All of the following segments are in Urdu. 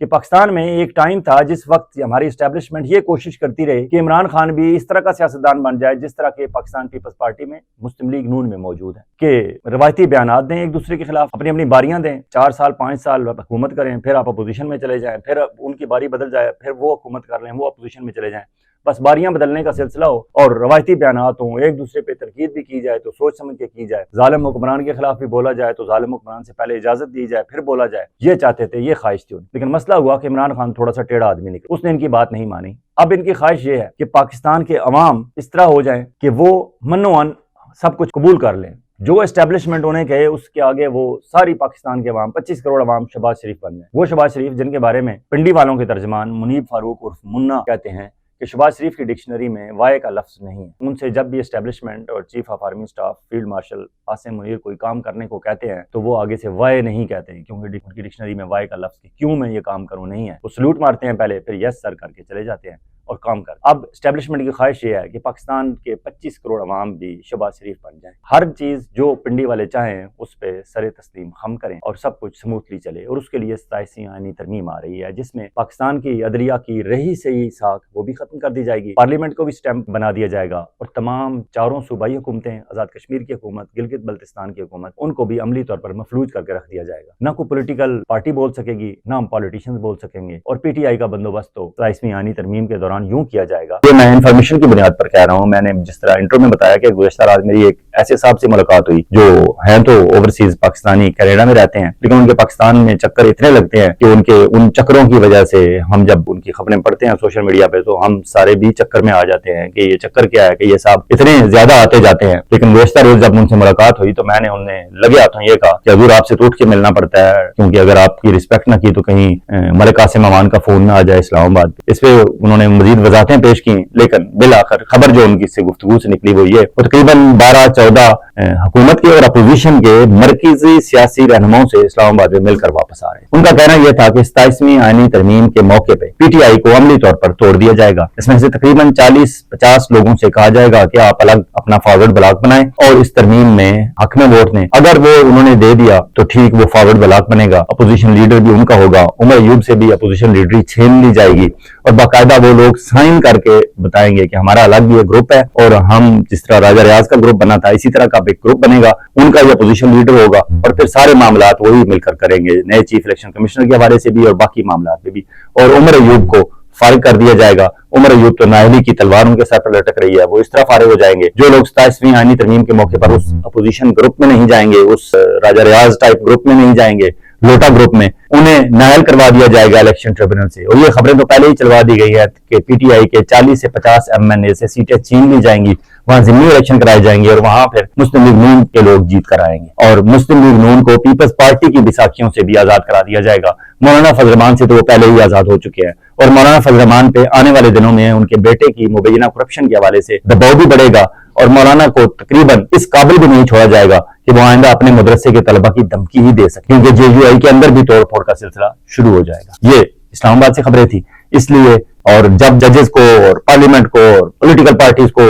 کہ پاکستان میں ایک ٹائم تھا جس وقت ہماری اسٹیبلشمنٹ یہ کوشش کرتی رہی کہ عمران خان بھی اس طرح کا سیاستدان بن جائے جس طرح کے پاکستان پیپلز پارٹی میں مسلم لیگ نون میں موجود ہے، کہ روایتی بیانات دیں ایک دوسرے کے خلاف، اپنی اپنی باریاں دیں، 4 سال 5 سال حکومت کریں، پھر آپ اپوزیشن میں چلے جائیں، پھر ان کی باری بدل جائے، پھر وہ حکومت کر لیں، وہ اپوزیشن میں چلے جائیں، بس باریاں بدلنے کا سلسلہ ہو اور روایتی بیانات ہوں، ایک دوسرے پہ تنقید بھی کی جائے تو سوچ سمجھ کے کی جائے، ظالم حکمران کے خلاف بھی بولا جائے تو ظالم حکمران سے پہلے اجازت دی جائے پھر بولا جائے، یہ چاہتے تھے، یہ خواہش تھی ان کی۔ لیکن مسئلہ ہوا کہ عمران خان تھوڑا سا ٹیڑھا آدمی نکلا، اس نے ان کی بات نہیں مانی۔ اب ان کی خواہش یہ ہے کہ پاکستان کے عوام اس طرح ہو جائیں کہ وہ منوان سب کچھ قبول کر لیں، جو اسٹیبلشمنٹ ہونے کہے اس کے آگے وہ ساری پاکستان کے عوام 25 کروڑ عوام شہباز شریف بن جائیں۔ وہ شہباز شریف جن کے بارے میں پنڈی والوں کے ترجمان منیب فاروق عرف منا کہتے ہیں کہ شہباز شریف کی ڈکشنری میں وائے کا لفظ نہیں ہے۔ ان سے جب بھی اسٹیبلشمنٹ اور chief of army staff field marshal Asim Munir کوئی کام کرنے کو کہتے ہیں تو وہ آگے سے وائے نہیں کہتے ہیں، کیونکہ ان کی ڈکشنری میں وائے کا لفظ کیوں میں یہ کام کروں نہیں ہے۔ وہ سلوٹ مارتے ہیں پہلے، پھر یس سر کر کے چلے جاتے ہیں اور کام کر۔ اب اسٹیبلشمنٹ کی خواہش یہ ہے کہ پاکستان کے 25 کروڑ عوام بھی شہباز شریف بن جائیں، ہر چیز جو پنڈی والے چاہیں اس پہ سر تسلیم خم کریں اور سب کچھ سموتھلی چلے، اور اس کے لیے 27ویں آئینی ترمیم آ رہی ہے جس میں پاکستان کی عدلیہ کی رہی سہی ساکھ وہ بھی ختم کر دی جائے گی، پارلیمنٹ کو بھی سٹیمپ بنا دیا جائے گا، اور تمام 4 صوبائی حکومتیں، آزاد کشمیر کی حکومت، گلگت بلتستان کی حکومت، ان کو بھی عملی طور پر مفلوج کر کے رکھ دیا جائے گا۔ نہ کوئی پولیٹیکل پارٹی بول سکے گی، نہ ہم پالیٹیشنز بول سکیں گے، اور پی ٹی آئی کا بندوبست تو 27ویں آئینی ترمیم کے دوران یوں کیا جائے گا۔ یہ میں انفارمیشن کی بنیاد پر کہہ رہا ہوں، میں نے جس طرح انٹرو میں بتایا کہ گزشتہ رات میری ایک ایسے صاحب سے ملاقات ہوئی جو ہیں تو اوورسیز پاکستانی کینیڈا میں رہتے ہیں، لیکن ان کے پاکستان میں چکر اتنے لگتے ہیں کہ ان چکروں کی وجہ سے ہم جب ان کی خبریں پڑھتے ہیں سوشل میڈیا پہ تو ہم سارے بھی چکر میں آ جاتے ہیں کہ یہ چکر کیا ہے، کہ یہ صاحب اتنے زیادہ آتے جاتے ہیں۔ لیکن گزشتہ روز جب ان سے ملاقات ہوئی تو میں نے انہیں لگے ہاتھوں یہ کہا کہ حضور آپ سے تو اٹھ کے ملنا پڑتا ہے، کیونکہ اگر آپ کی رسپیکٹ نہ کی تو کہیں ملک قاسم امان کا فون نہ آ جائے اسلام آباد پہ۔ اس پہ انہوں نے مزید وضاحتیں پیش کی، لیکن بالآخر خبر جو ان کی سے گفتگو سے نکلی وہ یہ، وہ تقریباً 12-14 حکومت کے اور اپوزیشن کے مرکزی سیاسی رہنماؤں سے اسلام آباد میں مل کر واپس آ رہے ہیں۔ ان کا کہنا یہ تھا کہ 27ویں آئینی ترمیم کے موقع پہ پی ٹی آئی کو عملی طور پر توڑ دیا جائے گا، اس میں سے تقریباً 40-50 لوگوں سے کہا جائے گا کہ آپ الگ اپنا فارورڈ بلاک بنائیں اور اس ترمیم میں حق میں ووٹ دیں۔ اگر وہ انہوں نے دے دیا تو ٹھیک، وہ فارورڈ بلاک بنے گا، اپوزیشن لیڈر بھی ان کا ہوگا، عمر ایوب سے بھی اپوزیشن لیڈری چھین لی جائے گی، اور باقاعدہ وہ لوگ سائن کر کے بتائیں گے کہ ہمارا الگ یہ گروپ ہے، اور ہم جس طرح راجہ ریاض کا گروپ بنا تھا اسی طرح کا ایک گروپ بنے گا، ان کا یہ اپوزیشن لیڈر ہوگا، اور پھر سارے معاملات وہی مل کر کریں گے، نئے چیف الیکشن کمشنر کے حوالے سے بھی اور باقی معاملات میں بھی، اور عمر ایوب کو فارغ کر دیا جائے گا۔ عمر ایوب تو نااہلی کی تلوار ان کے سر پر لٹک رہی ہے، وہ اس طرح فارغ ہو جائیں گے۔ جو لوگ 27ویں آئینی ترمیم کے موقع پر اس اپوزیشن گروپ میں نہیں جائیں گے، اس راجہ ریاض ٹائپ گروپ میں نہیں جائیں گے، لوٹا گروپ میں، انہیں نائل کروا دیا جائے گا الیکشن ٹریبونل سے، اور یہ خبریں تو پہلے ہی چلوا دی گئی ہے کہ پی ٹی آئی کے 40 سے 50 ایم این اے سے سیٹیں چھین لی جائیں گی، وہاں ضمنی الیکشن کرائے جائیں گے، اور وہاں پھر مسلم لیگ نون کے لوگ جیت کر آئیں گے، اور مسلم لیگ نون کو پیپلز پارٹی کی بیساکھیوں سے بھی آزاد کرا دیا جائے گا۔ مولانا فضل الرحمان سے تو وہ پہلے ہی آزاد ہو چکے ہیں، اور مولانا فضل الرحمان پہ آنے والے دنوں میں ان کے بیٹے کی مبینہ کرپشن کے حوالے سے دباؤ بھی بڑھے گا، اور مولانا کو تقریباً اس قابل بھی نہیں چھوڑا جائے گا کہ وہ آئندہ اپنے مدرسے کے طلبہ کی دھمکی ہی دے سکے، کیونکہ جے یو آئی کے اندر بھی توڑ پھوڑ کا سلسلہ شروع ہو جائے گا۔ یہ اسلام آباد سے خبریں تھی، اس لیے اور جب ججز کو اور پارلیمنٹ کو اور پولیٹیکل پارٹیز کو،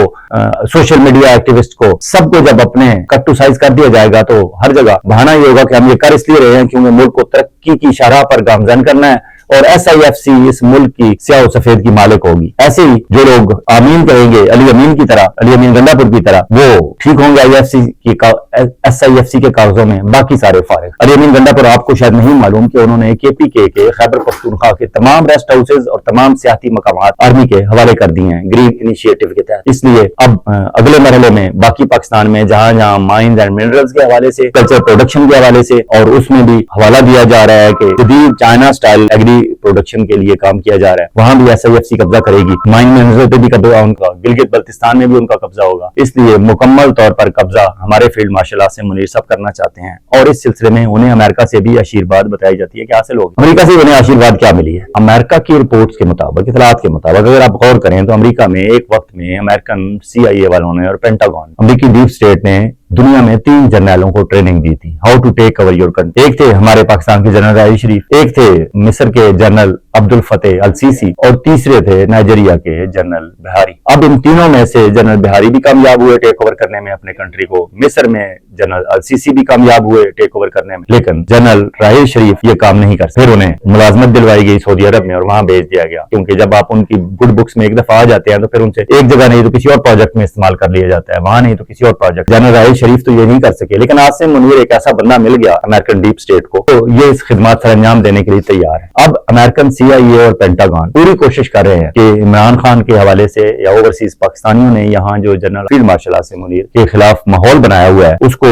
سوشل میڈیا ایکٹیوسٹ کو، سب کو جب اپنے کٹ ٹو سائز کر دیا جائے گا تو ہر جگہ بہانہ یہ ہوگا کہ ہم یہ کر اس لیے رہے ہیں کیونکہ ملک کو ترقی کی شرح پر گامزن کرنا ہے، اور ایس آئی ایف سی اس ملک کی سیاہ و سفید کی مالک ہوگی۔ ایسے ہی جو لوگ آمین کہیں گے علی امین کی طرح، علی امین گنڈا پور کی طرح، وہ ٹھیک ہوں گے ایس آئی ایف سی کے کاغذوں میں، باقی سارے فارغ۔ علی امین گنڈا پور آپ کو شاید نہیں معلوم کہ انہوں نے کے پی کے خیبر پختونخوا کے تمام ریسٹ ہاؤسز اور تمام سیاحتی مقامات آرمی کے حوالے کر دیے ہیں گرین انیشیٹو کے تحت۔ اس لیے اب اگلے مرحلے میں باقی پاکستان میں جہاں جہاں مائنز اینڈ منرلز کے حوالے سے، کلچر پروڈکشن کے حوالے سے، اور اس میں بھی حوالہ دیا جا رہا ہے کہ جدید چائنا سٹائل ایگری پروڈکشن کے لیے کام کیا جا رہا ہے، وہاں بھی ایس آئی ایف سی قبضہ کرے گی، مائن منرل پہ بھی قبضہ ان کا، گلگت بلتستان میں بھی ان کا قبضہ ہوگا۔ اس لیے مکمل طور پر قبضہ ہمارے فیلڈ مارشل عاصم منیر صاحب کرنا چاہتے ہیں، اور اس سلسلے میں انہیں امریکہ سے بھی آشیرواد بتائی جاتی ہے کہ حاصل ہوگی۔ امریکہ سے انہیں آشیرواد کیا ملی ہے؟ امریکہ کی رپورٹس کے مطابق، اطلاعات کے مطابق اگر آپ غور کریں تو امریکہ میں ایک وقت میں امریکن سی آئی اے والوں نے اور پینٹاگون، امریکی ڈیپ اسٹیٹ نے دنیا میں 3 جرنیلوں کو ٹریننگ دی تھی how to take over your country. ایک تھے ہمارے پاکستان کے جنرل راحیل شریف, ایک تھے مصر کے جنرل عبد الفتح السیسی, اور تیسرے تھے نائجیریا کے جنرل بہاری. اب ان تینوں میں سے جنرل بہاری بھی کامیاب ہوئے ٹیک اوور کرنے میں اپنے کنٹری کو, مصر میں جنرل السیسی بھی کامیاب ہوئے ٹیک اوور کرنے میں, لیکن جنرل راحیل شریف یہ کام نہیں کر سکے. پھر انہیں ملازمت دلوائی گئی سعودی عرب میں اور وہاں بھیج دیا گیا, کیونکہ جب آپ ان کی گڈ بکس میں ایک دفعہ آ جاتے ہیں تو پھر ان سے ایک جگہ نہیں تو کسی اور پروجیکٹ میں استعمال کر لیا جاتا ہے, وہاں نہیں تو کسی اور پروجیکٹ. جنرل راحیل شریف تو یہ نہیں کر سکے, لیکن عاصم منیر ایک ایسا بندہ مل گیا امریکن ڈیپ اسٹیٹ کو, تو یہ اس خدمات سر انجام دینے کے لیے تیار ہے. اب امریکن CIA اور پینٹاگون پوری کوشش کر رہے ہیں کہ عمران خان کے حوالے سے یا اوورسیز پاکستانیوں نے یہاں جو general field marshal Asim Munir کے خلاف ماحول بنایا ہوا ہے اس کو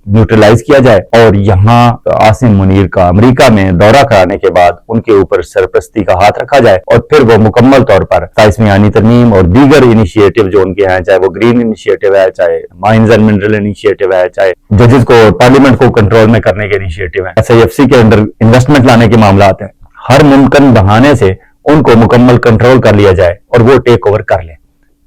نیوٹرلائز کیا جائے, اور یہاں عاصم منیر کا امریکہ میں دورہ کرانے کے بعد ان کے اوپر سرپرستی کا ہاتھ رکھا جائے, اور پھر وہ مکمل طور پر 27ویں آئینی ترمیم اور دیگر انیشیٹو جو ان کے ہیں, چاہے وہ گرین انیشیٹو ہے, چاہے مائنز اینڈ منرل انیشیٹو ہے, چاہے ججز کو پارلیمنٹ کو کنٹرول میں کرنے کے انیشیٹو ہے, SIFC کے اندر انویسٹمنٹ لانے کے معاملات ہیں, ہر ممکن بہانے سے ان کو مکمل کنٹرول کر لیا جائے اور وہ ٹیک اوور کر لیں.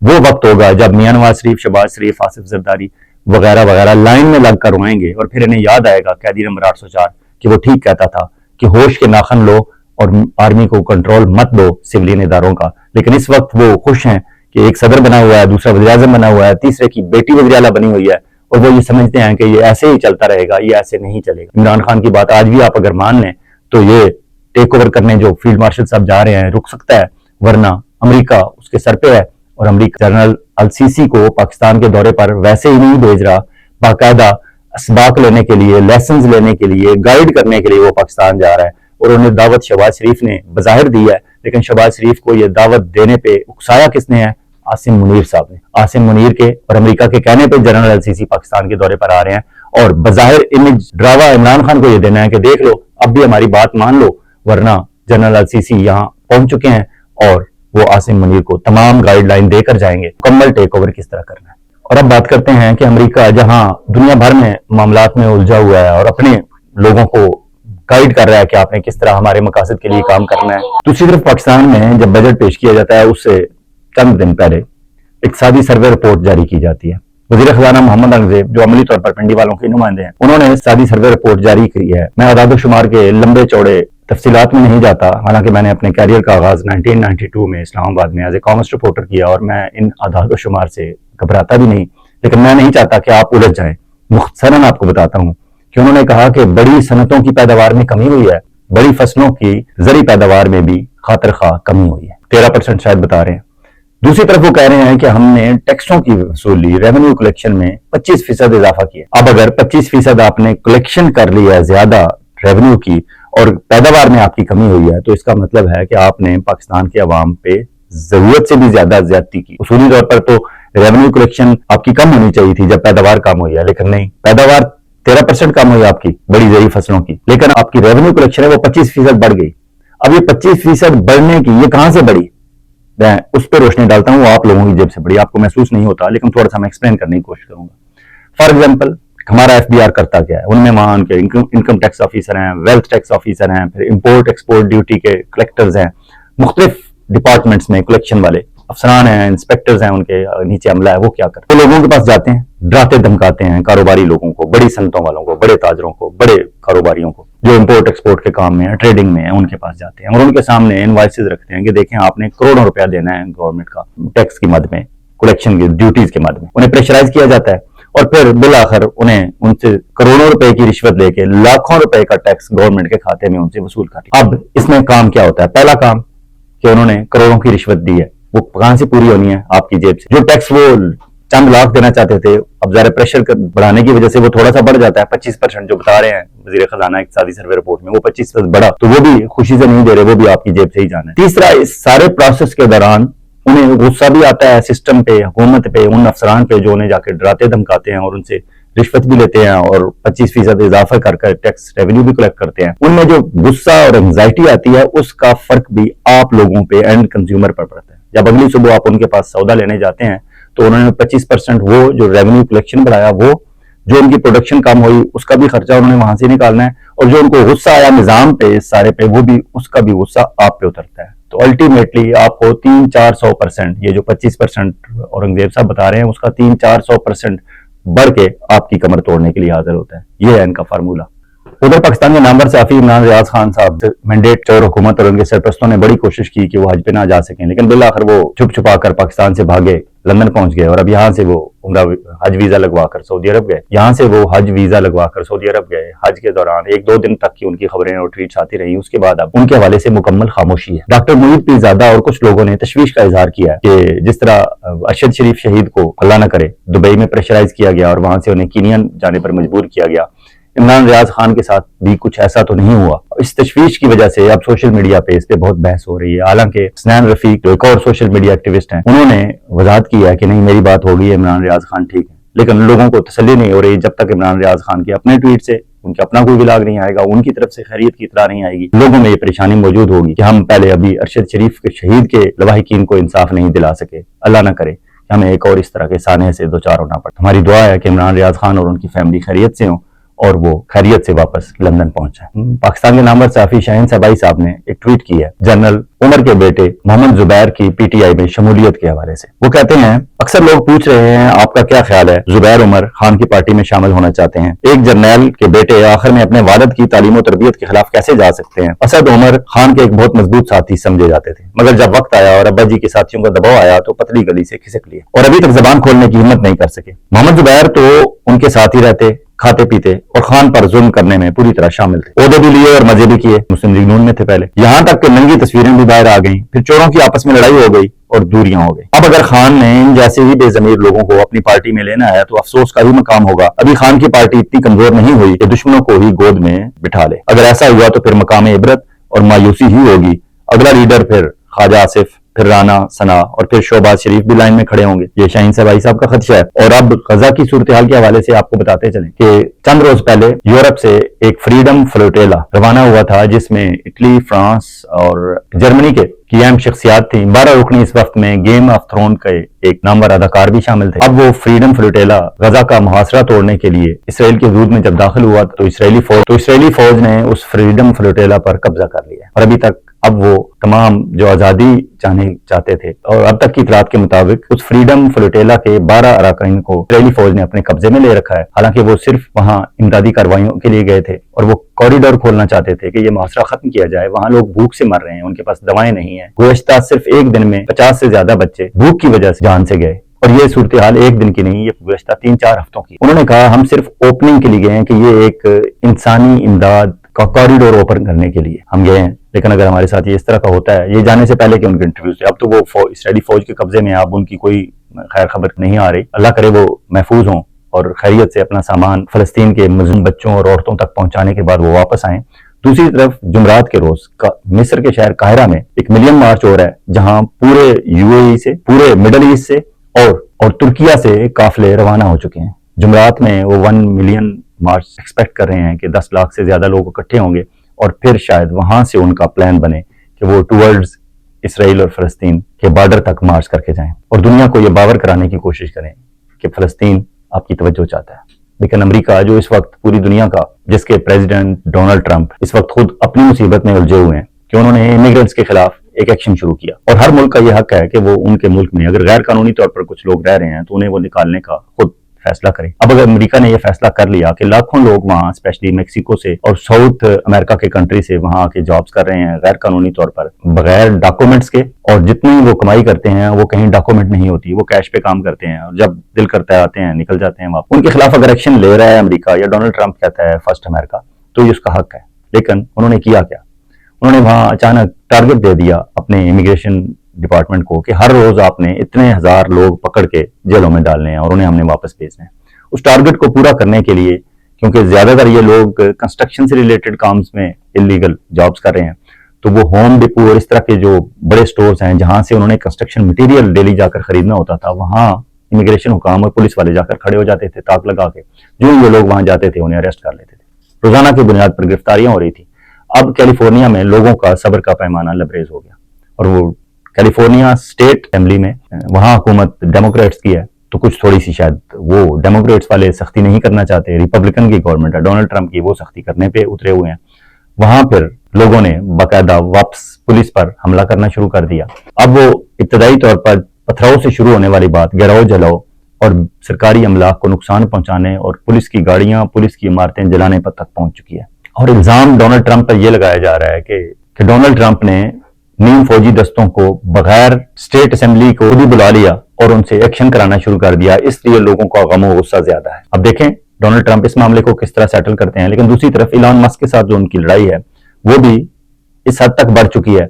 وہ وقت ہوگا جب میاں نواز شریف, شہباز شریف, آصف زرداری وغیرہ وغیرہ لائن میں لگ کر روئیں گے, اور پھر انہیں یاد آئے گا قیدی نمبر 804 کہ وہ ٹھیک کہتا تھا کہ ہوش کے ناخن لو اور آرمی کو کنٹرول مت دو سولین اداروں کا. لیکن اس وقت وہ خوش ہیں کہ ایک صدر بنا ہوا ہے, دوسرا وزیر اعظم بنا ہوا ہے, تیسرے کی بیٹی وزیر اعلیٰ بنی ہوئی ہے, اور وہ یہ سمجھتے ہیں کہ یہ ایسے ہی چلتا رہے گا, یہ ایسے نہیں چلے گا. عمران خان کی بات آج بھی آپ اگر مان لیں تو یہ ٹیک اوور کرنے جو فیلڈ مارشل صاحب جا رہے ہیں رک سکتا ہے, ورنہ امریکہ اس کے سر پہ ہے, اور امریکہ جنرل السیسی کو پاکستان کے دورے پر ویسے ہی نہیں بھیج رہا, باقاعدہ اسباق لینے کے لیے, لیسنز لینے کے لیے, گائیڈ کرنے کے لیے وہ پاکستان جا رہا ہے. اور انہیں دعوت شہباز شریف نے بظاہر دی ہے, لیکن شہباز شریف کو یہ دعوت دینے پہ اکسایا کس نے ہے؟ عاصم منیر صاحب نے. عاصم منیر کے اور امریکہ کے کہنے پہ جنرل السیسی پاکستان کے دورے پر آ رہے ہیں, اور بظاہر امیج ڈراوا عمران خان کو یہ دینا ہے کہ دیکھ لو اب بھی ہماری بات مان لو, ورنہ جنرل السیسی یہاں پہنچ چکے ہیں اور وہ عاصم منیر کو تمام گائیڈ لائن دے کر جائیں گے مکمل ٹیک اوور کس طرح کرنا ہے. اور اب بات کرتے ہیں کہ امریکہ جہاں دنیا بھر میں معاملات میں الجھا ہوا ہے اور اپنے لوگوں کو گائیڈ کر رہا ہے کہ آپ نے کس طرح ہمارے مقاصد کے لیے کام کرنا ہے, دوسری طرف پاکستان میں جب بجٹ پیش کیا جاتا ہے اس سے چند دن پہلے اقتصادی سروے رپورٹ جاری کی جاتی ہے. وزیر خزانہ محمد انگریب جو عملی طور پر پنڈی والوں کے نمائندے ہیں, انہوں نے اقتصادی سروے رپورٹ جاری کی ہے. میں اعداد و شمار کے لمبے چوڑے تفصیلات میں نہیں جاتا, حالانکہ میں نے اپنے کیریئر کا آغاز 1992 میں اسلام آباد میں ایز اے کامرس رپورٹر کیا, اور میں ان اعداد و شمار سے گھبراتا بھی نہیں, لیکن میں نہیں چاہتا کہ آپ الجھ جائیں. مختصراً آپ کو بتاتا ہوں کہ انہوں نے کہا کہ بڑی صنعتوں کی پیداوار میں کمی ہوئی ہے, بڑی فصلوں کی زرعی پیداوار میں بھی خاطر خواہ کمی ہوئی ہے, 13% شاید بتا رہے ہیں. دوسری طرف وہ کہہ رہے ہیں کہ ہم نے ٹیکسوں کی وصولی ریونیو کلیکشن میں 25% اضافہ کیا. اب اگر 25% آپ نے کلیکشن کر لی ہے زیادہ ریونیو کی اور پیداوار میں آپ کی کمی ہوئی ہے, تو اس کا مطلب ہے کہ آپ نے پاکستان کے عوام پہ ضرورت سے بھی زیادہ زیادتی کی. اصولی طور پر تو ریونیو کلیکشن آپ کی کم ہونی چاہیے تھی جب پیداوار کم ہوئی ہے, لیکن نہیں, پیداوار 13% کم ہوئی آپ کی بڑی زرعی فصلوں کی, لیکن آپ کی ریونیو کلیکشن ہے وہ 25% بڑھ گئی. اب یہ 25% بڑھنے کی یہ کہاں سے بڑھی, میں اس پہ روشنی ڈالتا ہوں, وہ آپ لوگوں کی جیب سے بڑی, آپ کو محسوس نہیں ہوتا, لیکن تھوڑا سا میں ایکسپلین کرنے کی کوشش کروں گا. فار ایگزامپل ہمارا FBR کرتا کیا ہے, ان میں وہاں کے انکم ٹیکس آفیسر ہیں, ویلتھ ٹیکس آفیسر ہیں, پھر امپورٹ ایکسپورٹ ڈیوٹی کے کلیکٹرز ہیں, مختلف ڈپارٹمنٹس میں کلیکشن والے افسران ہیں, انسپیکٹرز ہیں, ان کے نیچے عملہ ہے. وہ کیا کرتے ہیں, وہ لوگوں کے پاس جاتے ہیں, ڈراتے دھمکاتے ہیں کاروباری لوگوں کو, بڑی صنعتوں والوں کو, بڑے تاجروں کو, بڑے کاروباریوں کو جو امپورٹ ایکسپورٹ کے کام میں ہیں, ٹریڈنگ میں ہیں, ان کے پاس جاتے ہیں اور ان کے سامنے انوائسز رکھتے ہیں کہ دیکھیں آپ نے کروڑوں روپیہ دینا ہے گورنمنٹ کا ٹیکس کی مد میں, کلیکشن کی ڈیوٹیز کے مد میں. انہیں پریشرائز کیا جاتا ہے اور پھر بالآخر انہیں ان سے کروڑوں روپے کی رشوت لے کے لاکھوں روپے کا ٹیکس گورنمنٹ کے کھاتے میں ان سے وصول کر. اب اس میں کام کیا ہوتا ہے, پہلا کام کہ انہوں نے کروڑوں کی رشوت دی ہے, وہ کہاں سے پوری ہونی ہے, آپ کی جیب سے. جو ٹیکس وہ چند لاکھ دینا چاہتے تھے, اب ذرا پریشر بڑھانے کی وجہ سے وہ تھوڑا سا بڑھ جاتا ہے, 25% جو بتا رہے ہیں وزیر خزانہ اقتصادی سروے رپورٹ میں, وہ 25% بڑھا, تو وہ بھی خوشی سے نہیں دے رہے, وہ بھی آپ کی جیب سے ہی جانا ہے. تیسرا, اس سارے پروسیس کے دوران انہیں غصہ بھی آتا ہے سسٹم پہ, حکومت پہ, ان افسران پہ جو انہیں جا کے ڈراتے دھمکاتے ہیں اور ان سے رشوت بھی لیتے ہیں اور 25% اضافہ کر کر ٹیکس ریونیو بھی کلیکٹ کرتے ہیں. ان میں جو غصہ اور انگزائٹی آتی ہے اس کا فرق بھی آپ لوگوں پہ اینڈ کنزیومر پر پڑتا ہے. جب اگلی صبح آپ ان کے پاس سودا لینے جاتے ہیں تو انہوں نے 25% وہ جو ریونیو کلیکشن بڑھایا, وہ جو ان کی پروڈکشن کم ہوئی اس کا بھی خرچہ انہوں نے وہاں سے نکالنا ہے, اور جو ان کو غصہ آیا نظام پہ اس سارے پہ, وہ بھی اس کا بھی غصہ آپ پہ اترتا ہے. تو الٹیمیٹلی آپ کو 300-400%, یہ جو 25% اورنگزیب صاحب بتا رہے ہیں اس کا 300-400% بڑھ کے آپ کی کمر توڑنے کے لیے حاضر ہوتا ہے. یہ ہے ان کا فارمولہ. ادھر پاکستان کے نامور صحافی عمران ریاض خان صاحب مینڈیٹ اور حکومت اور ان کے سرپرستوں نے بڑی کوشش کی کہ وہ حج پہ نہ جا سکیں، لیکن بالآخر وہ چھپ چھپا کر پاکستان سے بھاگے، لندن پہنچ گئے اور اب یہاں سے وہ عمرہ حج ویزا لگوا کر سعودی عرب گئے. حج کے دوران 1-2 دن تک کی ان کی خبریں اور ٹویٹس آتی رہی. اس کے بعد اب ان کے حوالے سے مکمل خاموشی ہے. ڈاکٹر محیط پیرزادہ اور کچھ لوگوں نے تشویش کا اظہار کیا کہ جس طرح ارشد شریف شہید کو اللہ نہ کرے دبئی میں پریشرائز کیا گیا اور وہاں سے انہیں کینیا جانے پر مجبور کیا گیا، عمران ریاض خان کے ساتھ بھی کچھ ایسا تو نہیں ہوا. اس تشویش کی وجہ سے اب سوشل میڈیا پہ اس پہ بہت بحث ہو رہی ہے. حالانکہ حسنین رفیق جو ایک اور سوشل میڈیا ایکٹیوسٹ ہیں، انہوں نے وضاحت کی ہے کہ نہیں، میری بات ہو گئی ہے، عمران ریاض خان ٹھیک ہے. لیکن لوگوں کو تسلی نہیں ہو رہی جب تک عمران ریاض خان کے اپنے ٹویٹ سے ان کا اپنا کوئی ولاگ نہیں آئے گا، ان کی طرف سے خیریت کی اطلاع نہیں آئے گی. لوگوں میں یہ پریشانی موجود ہوگی کہ ہم پہلے ابھی ارشد شریف کے شہید کے لواحقین کو انصاف نہیں دلا سکے. اللہ نہ کرے کہ ہمیں ایک اور اس طرح کے سانحے سے دوچار ہونا پڑے. ہماری دعا ہے کہ عمران ریاض خان اور ان کی فیملی خیریت سے ہوں اور وہ خیریت سے واپس لندن پہنچا. پاکستان کے نامور صحافی شاہین صبائی صاحب نے ایک ٹویٹ کی ہے جنرل عمر کے بیٹے محمد زبیر کی پی ٹی آئی میں شمولیت کے حوالے سے. وہ کہتے ہیں، اکثر لوگ پوچھ رہے ہیں آپ کا کیا خیال ہے، زبیر عمر خان کی پارٹی میں شامل ہونا چاہتے ہیں. ایک جرنیل کے بیٹے آخر میں اپنے والد کی تعلیم و تربیت کے خلاف کیسے جا سکتے ہیں؟ اسد عمر خان کے ایک بہت مضبوط ساتھی سمجھے جاتے تھے، مگر جب وقت آیا اور ابا جی کے ساتھیوں کا دباؤ آیا تو پتلی گلی سے کھسک لیے اور ابھی تک زبان کھولنے کی ہمت نہیں کر سکے. محمد زبیر تو ان کے ساتھ ہی رہتے، کھاتے پیتے اور خان پر ظلم کرنے میں پوری طرح شامل تھے. عہدے بھی لیے اور مزے بھی کیے. مسلم لیگ نون میں تھے پہلے، یہاں تک کہ ننگی تصویریں بھی باہر آ گئیں. پھر چوروں کی آپس میں لڑائی ہو گئی اور دوریاں ہو گئی. اب اگر خان نے ان جیسے ہی بے ضمیر لوگوں کو اپنی پارٹی میں لینا ہے تو افسوس کا ہی مقام ہوگا. ابھی خان کی پارٹی اتنی کمزور نہیں ہوئی کہ دشمنوں کو ہی گود میں بٹھا لے. اگر ایسا ہوا تو پھر مقام عبرت اور مایوسی ہی ہوگی. اگلا لیڈر پھر خواجہ آصف، پھر رانا ثنا اور پھر شہباز شریف بھی لائن میں کھڑے ہوں گے. یہ شاہین صبائی صاحب کا خدشہ ہے. اور اب غزہ کی صورتحال کے حوالے سے آپ کو بتاتے چلیں کہ چند روز پہلے یورپ سے ایک فریڈم فلوٹیلا روانہ ہوا تھا جس میں اٹلی، فرانس اور جرمنی کے اہم شخصیات تھیں. 12 رکنی اس وقت میں گیم آف تھرون کے ایک نامور اداکار بھی شامل تھے. اب وہ فریڈم فلوٹیلا غزہ کا محاصرہ توڑنے کے لیے اسرائیل کی حدود میں جب داخل ہوا تو اسرائیلی فوج نے اس فریڈم فلوٹیلا پر قبضہ کر لیا اور ابھی تک اب وہ تمام جو آزادی چاہتے تھے اور اب تک کی اطلاعات کے مطابق اس فریڈم فلوٹیلا کے 12 اراکین کو اسرائیلی فوج نے اپنے قبضے میں لے رکھا ہے. حالانکہ وہ صرف وہاں امدادی کارروائیوں کے لیے گئے تھے اور وہ کوریڈور کھولنا چاہتے تھے کہ یہ محاصرہ ختم کیا جائے. وہاں لوگ بھوک سے مر رہے ہیں، ان کے پاس دوائیں نہیں ہیں. گزشتہ صرف ایک دن میں 50 سے زیادہ بچے بھوک کی وجہ سے جان سے گئے اور یہ صورتحال ایک دن کی نہیں، یہ گزشتہ 3-4 ہفتوں کی. انہوں نے کہا ہم صرف اوپننگ کے لیے گئے ہیں کہ یہ ایک انسانی امداد کا کوریڈور اوپن کرنے کے لیے ہم گئے ہیں، لیکن اگر ہمارے ساتھ یہ اس طرح کا ہوتا ہے، یہ جانے سے پہلے کہ ان کے انٹرویوز تھے. اب تو وہ اسرائیلی فوج کے قبضے میں، اب ان کی کوئی خیر خبر نہیں آ رہی. اللہ کرے وہ محفوظ ہوں اور خیریت سے اپنا سامان فلسطین کے مظلوم بچوں اور عورتوں تک پہنچانے کے بعد وہ واپس آئیں. دوسری طرف جمعرات کے روز مصر کے شہر قاہرہ میں ایک ملین مارچ ہو رہا ہے جہاں پورے یو اے ای سے، پورے مڈل ایسٹ سے اور ترکیہ سے قافلے روانہ ہو چکے ہیں. جمعرات میں وہ 1 ملین مارچ ایکسپیکٹ کر رہے ہیں کہ 10 لاکھ سے زیادہ لوگ اکٹھے ہوں گے اور پھر شاید وہاں سے ان کا پلان بنے کہ وہ ٹورڈز اسرائیل اور فلسطین کے بارڈر تک مارچ کر کے جائیں اور دنیا کو یہ باور کرانے کی کوشش کریں کہ فلسطین آپ کی توجہ چاہتا ہے. لیکن امریکہ جو اس وقت پوری دنیا کا، جس کے پریزیڈنٹ ڈونلڈ ٹرمپ اس وقت خود اپنی مصیبت میں الجھے ہوئے ہیں کہ انہوں نے امیگرنٹس کے خلاف ایک ایکشن شروع کیا اور ہر ملک کا یہ حق ہے کہ وہ ان کے ملک میں اگر غیر قانونی طور پر کچھ لوگ رہ رہے ہیں تو انہیں وہ نکالنے کا خود فیصلہ کرے. اب اگر امریکہ نے یہ فیصلہ کر لیا کہ لاکھوں لوگ وہاں اسپیشلی میکسیکو سے اور ساؤتھ امریکہ کے کنٹری سے وہاں آ کے جابز کر رہے ہیں غیر قانونی طور پر بغیر ڈاکومنٹس کے، اور جتنی وہ کمائی کرتے ہیں وہ کہیں ڈاکومنٹ نہیں ہوتی، وہ کیش پہ کام کرتے ہیں اور جب دل کرتا ہے آتے ہیں نکل جاتے ہیں واپس. ان کے خلاف اگر ایکشن لے رہا ہے امریکہ یا ڈونلڈ ٹرمپ کہتا ہے فرسٹ امریکہ، تو یہ اس کا حق ہے. لیکن انہوں نے کیا کیا؟ انہوں نے وہاں اچانک ٹارگٹ دے دیا اپنے امیگریشن ڈپارٹمنٹ کو کہ ہر روز آپ نے اتنے ہزار لوگ پکڑ کے جیلوں میں ڈالنے ہیں اور انہیں ہم نے واپس بھیجنا ہے. اس ٹارگٹ کو پورا کرنے کے لیے، کیونکہ زیادہ تر یہ لوگ کنسٹرکشن سے ریلیٹڈ کامز میں انلیگل جابز کر رہے ہیں، تو وہ ہوم ڈپو اور اس طرح کے جو بڑے سٹورز ہیں جہاں سے انہوں نے کنسٹرکشن مٹیریل ڈیلی جا کر خریدنا ہوتا تھا، وہاں امیگریشن حکام اور پولیس والے جا کر کھڑے ہو جاتے تھے تاک لگا کے. جو یہ لوگ وہاں جاتے تھے انہیں اریسٹ کر لیتے تھے. روزانہ کی بنیاد پر گرفتاریاں ہو رہی تھی. اب کیلیفورنیا میں لوگوں کا صبر کا پیمانہ لبریز ہو گیا اور وہ کیلیفورنیا اسٹیٹ اسمبلی میں وہاں حکومت ڈیموکریٹس کی ہے تو کچھ تھوڑی سی شاید وہ ڈیموکریٹس والے سختی نہیں کرنا چاہتے. ریپبلکن کی گورنمنٹ ہے ڈونلڈ ٹرمپ کی، وہ سختی کرنے پہ اترے ہوئے ہیں. وہاں پھر لوگوں نے باقاعدہ واپس پولیس پر حملہ کرنا شروع کر دیا. اب وہ ابتدائی طور پر پتھراؤ سے شروع ہونے والی بات گراؤ جلاؤ اور سرکاری املاک کو نقصان پہنچانے اور پولیس کی گاڑیاں پولیس کی عمارتیں جلانے پر تک پہنچ چکی ہے. اور الزام ڈونلڈ ٹرمپ پر یہ لگایا جا رہا ہے کہ ڈونلڈ ٹرمپ نے نیم فوجی دستوں کو بغیر اسٹیٹ اسمبلی کو بھی بلا لیا اور ان سے ایکشن کرانا شروع کر دیا, اس لیے لوگوں کا غم و غصہ زیادہ ہے. اب دیکھیں ڈونلڈ ٹرمپ اس معاملے کو کس طرح سیٹل کرتے ہیں. لیکن دوسری طرف ایلان مسک کے ساتھ جو ان کی لڑائی ہے وہ بھی اس حد تک بڑھ چکی ہے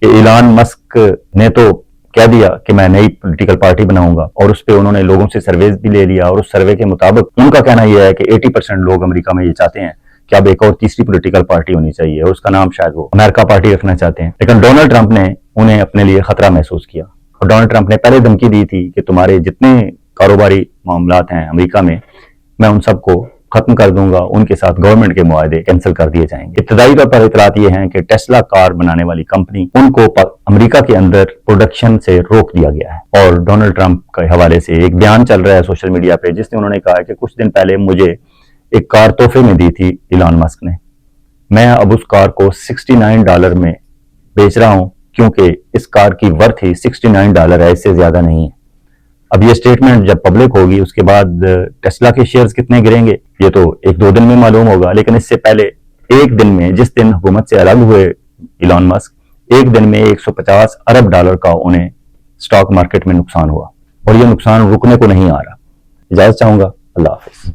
کہ ایلان مسک نے تو کہہ دیا کہ میں نئی پولیٹیکل پارٹی بناؤں گا, اور اس پہ انہوں نے لوگوں سے سرویز بھی لے لیا, اور اس سروے کے مطابق ان کا کہنا یہ ہے کہ 80% لوگ امریکہ میں یہ چاہتے ہیں کہ اب ایک اور تیسری پولیٹیکل پارٹی ہونی چاہیے, اور اس کا نام شاید وہ امریکہ پارٹی رکھنا چاہتے ہیں. لیکن ڈونلڈ ٹرمپ نے انہیں اپنے لیے خطرہ محسوس کیا, اور ڈونلڈ ٹرمپ نے پہلے دھمکی دی تھی کہ تمہارے جتنے کاروباری معاملات ہیں امریکہ میں ان سب کو ختم کر دوں گا, ان کے ساتھ گورنمنٹ کے معاہدے کینسل کر دیے جائیں گے. ابتدائی طور پر اطلاعات یہ ہیں کہ ٹیسلا کار بنانے والی کمپنی ان کو امریکہ کے اندر پروڈکشن سے روک دیا گیا ہے. اور ڈونلڈ ٹرمپ کے حوالے سے ایک بیان چل رہا ہے سوشل میڈیا پہ, جس نے انہوں نے کہا کہ کچھ دن پہلے مجھے ایک کار تحفے میں دی تھی ایلان مسک نے, میں اب اس کار کو $69 میں بیچ رہا ہوں, کیونکہ اس کار کی ورتھ ہی $69 ہے, اس سے زیادہ نہیں ہے. اب یہ سٹیٹمنٹ جب پبلک ہوگی اس کے بعد ٹیسلا کے شیئرز کتنے گریں گے یہ تو 1-2 دن میں معلوم ہوگا. لیکن اس سے پہلے ایک دن میں, جس دن حکومت سے الگ ہوئے ایلان مسک, ایک دن میں $150 ارب کا انہیں سٹاک مارکیٹ میں نقصان ہوا, اور یہ نقصان رکنے کو نہیں آ رہا. اجازت چاہوں گا. اللہ حافظ.